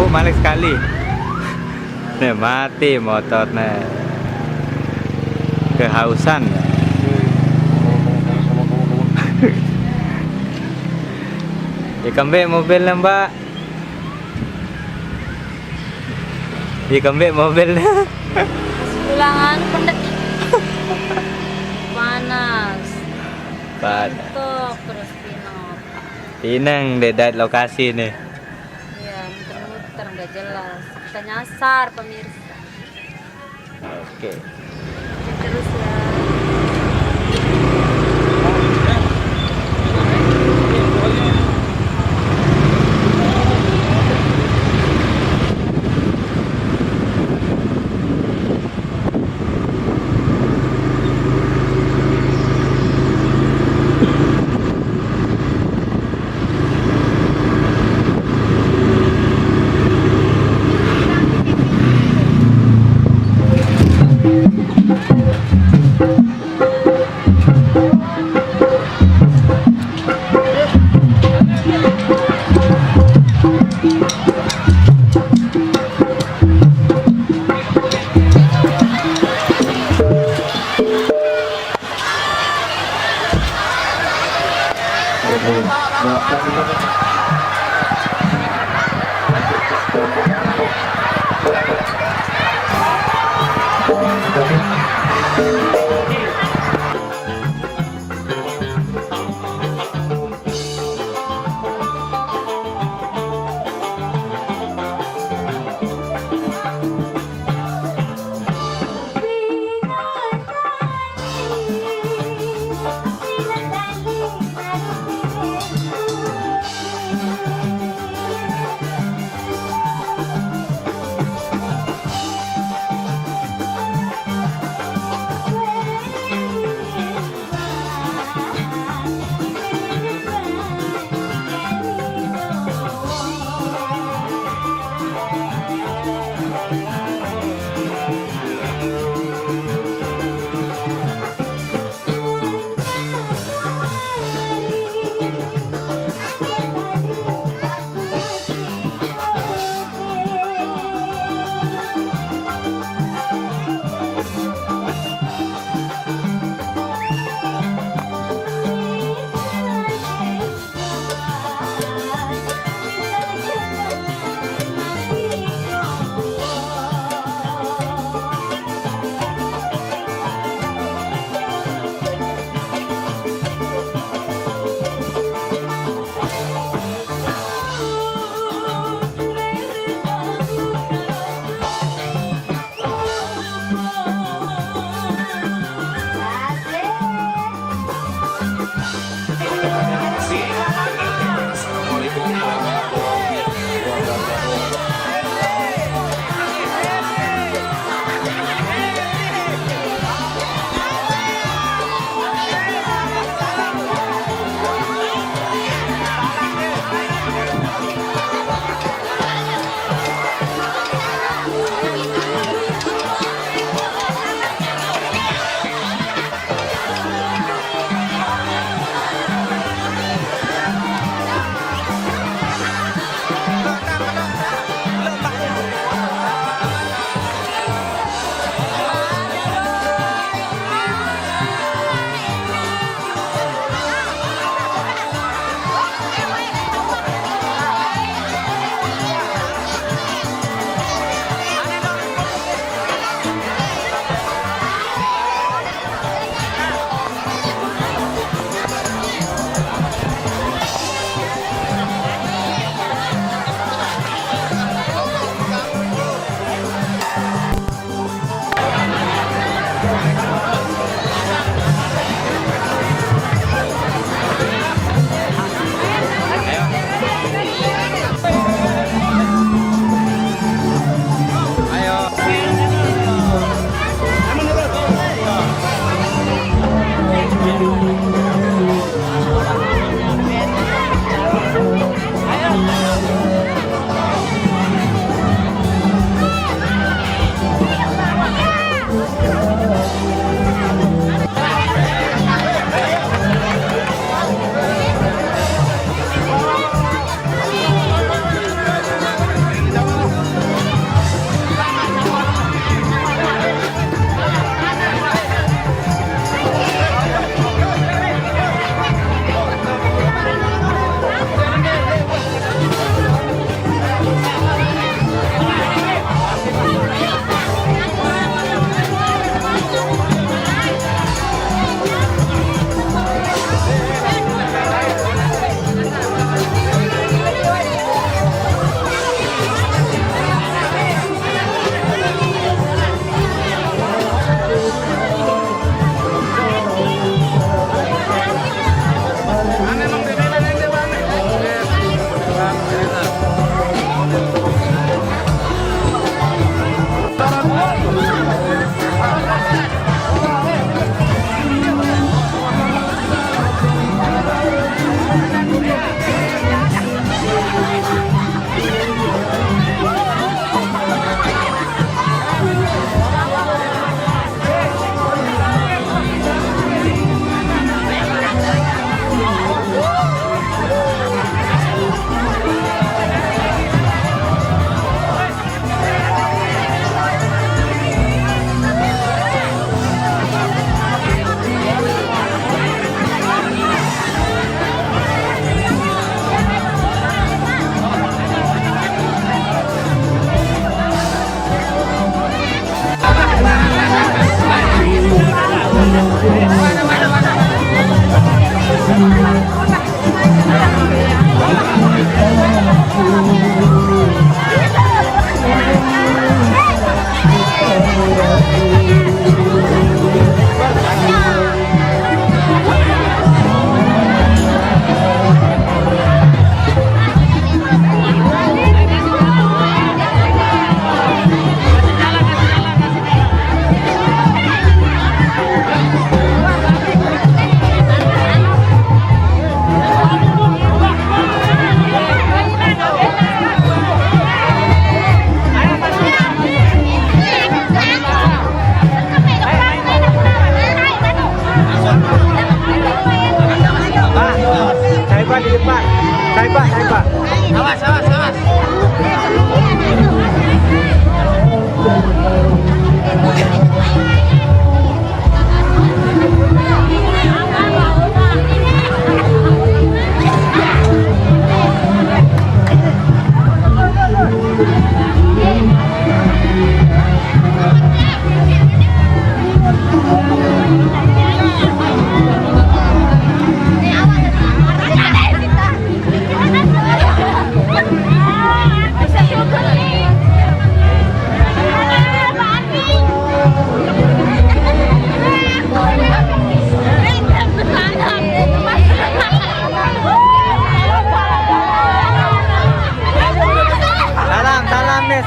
empuk malik sekali. Nih mati motornya. Kehausan. Ikambek mobilnya mbak. Ikambek mobilnya. Pulangan pendet. Panas. Panas. Tok terus pinok. Pinang dedat lokasi nih. Iya, muter-muter nggak jelas. Kita nyasar pemirsa. Oke. Terus ya.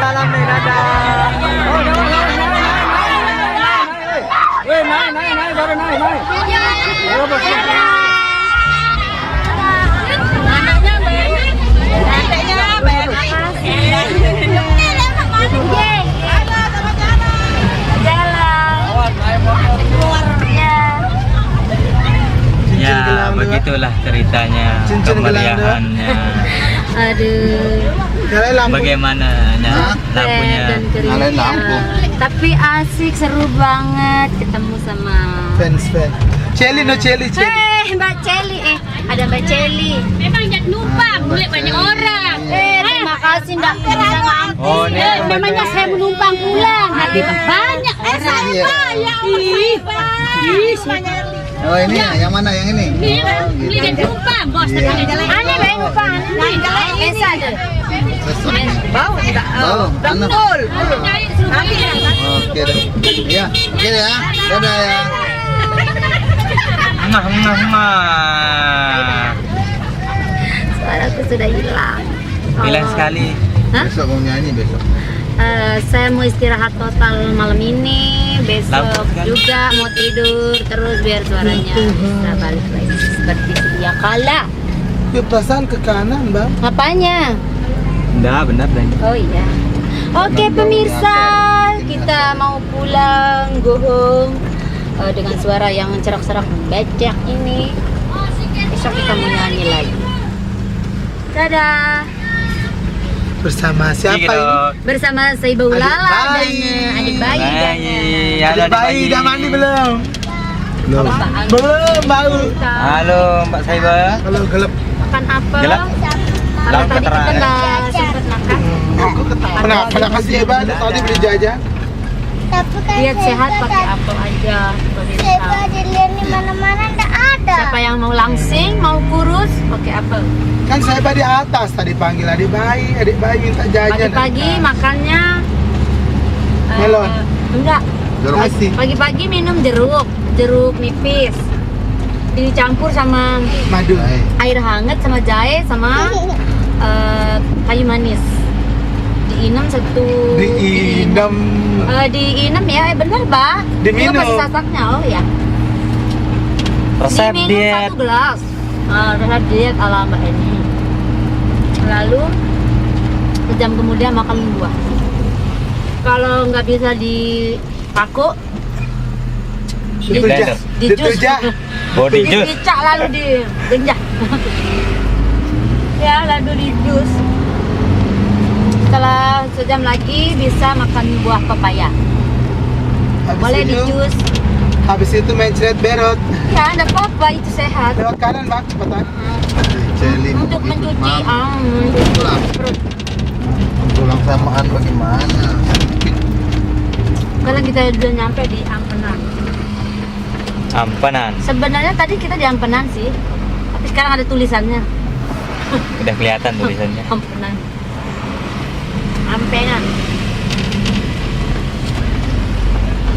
salam nih, dadah. Oh, naik, baru naik. Ayo, bos. Ya, begitulah ceritanya, kemeriahannya. Aduh. Bagaimana lampunya? Dan Nyalain kerinya. lampu. Tapi asik, seru banget ketemu sama Fans. Celi. Mbak Celi, ada Mbak Celi. Memang jangan numpang, boleh banyak orang. Terima kasih Mbak minta maaf. Oh, ini Namanya saya menumpang pulang, nanti banyak. Iya. Oh ini ya, yang mana yang ini? Ini dan numpang, bos. Aneh baik numpang. Biasa aja. Bau, betul. Oke deh. Iya, oke ya. Dadah ya. Suaraku sudah hilang. Hilang sekali. Hah? Besok mau nyanyi besok. Saya mau istirahat total malam ini, besok Lampu sekali. juga mau tidur terus biar suaranya bisa balik lagi seperti sedia kala. Perasaan ke kanan, Bang. Apanya? Benar dan. Oh iya. Oke pemirsa, kita mau pulang, go home dengan suara yang serak-serak becek ini. Besok kita mau nyanyi lagi. Dadah. Bersama siapa ini? Bersama Saiba Ulala dan adik bayi dan Adik bayi udah mandi belum? Belum. Apaan? Belum, bau. Halo, Mbak Saiba. Kalau gelap. Makan apa? Gelap. Karena Lampu tadi kita terang. nggak sempat makan. Pernah kasih hebat tadi beli jajan. Lihat sehat pakai apel aja. pemirsa. dilihat di mana-mana enggak ada. Siapa yang mau langsing, mau kurus, pakai apel. Kan saya di atas tadi panggil adik bayi minta jajan. Pagi-pagi makannya Melon. Enggak. Jeruk asin. Pagi-pagi minum jeruk nipis. Dicampur sama Madu. air hangat sama jahe sama kayu manis. Diinem satu. Diinem ya, bener Mbak. Diminum. Itu pas sasaknya, oh ya. Resep Diminum diet. 1 gelas. Resep diet ala Mbak ini. Lalu sejam kemudian makan buah. Kalau nggak bisa dipaku, Ditujah. di jus, Body juice. dicak lalu digenjah. Ya, lalu di jus. Setelah sejam lagi bisa makan buah pepaya. Boleh di jus. Habis itu main ceret berot. Ya, ada apa-apa, itu sehat. Lewat kanan, Bang, cepetan. Untuk mencuci perut. Pulang samaan bagaimana? Kalau kita udah nyampe di Ampenan. Ampenan. Sebenarnya tadi kita di Ampenan sih, tapi sekarang ada tulisannya Udah kelihatan tulisannya. Ampenan. Ampenan.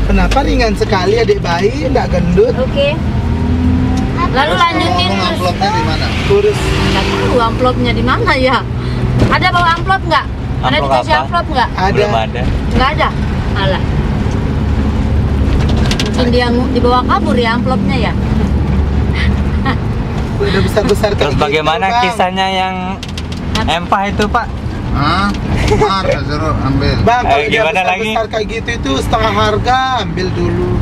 Kenapa ringan sekali adik bayi, enggak gendut? Oke. Lalu lanjutin terus. Amplopnya di mana? Nggak Kurus. tahu amplopnya di mana ya. Ada bawa amplop nggak? Ada Amplop dikasih apa? amplop nggak? Belum ada. Nggak ada. Alah. Mungkin dia dibawa kabur ya amplopnya ya. Udah besar-besar Terus kayak bagaimana gitu, Bang. kisahnya yang empah itu, Pak? Hah? Suruh ambil. Bang, kalau dia Gimana lagi? besar-besar kayak gitu itu setengah harga, ambil dulu.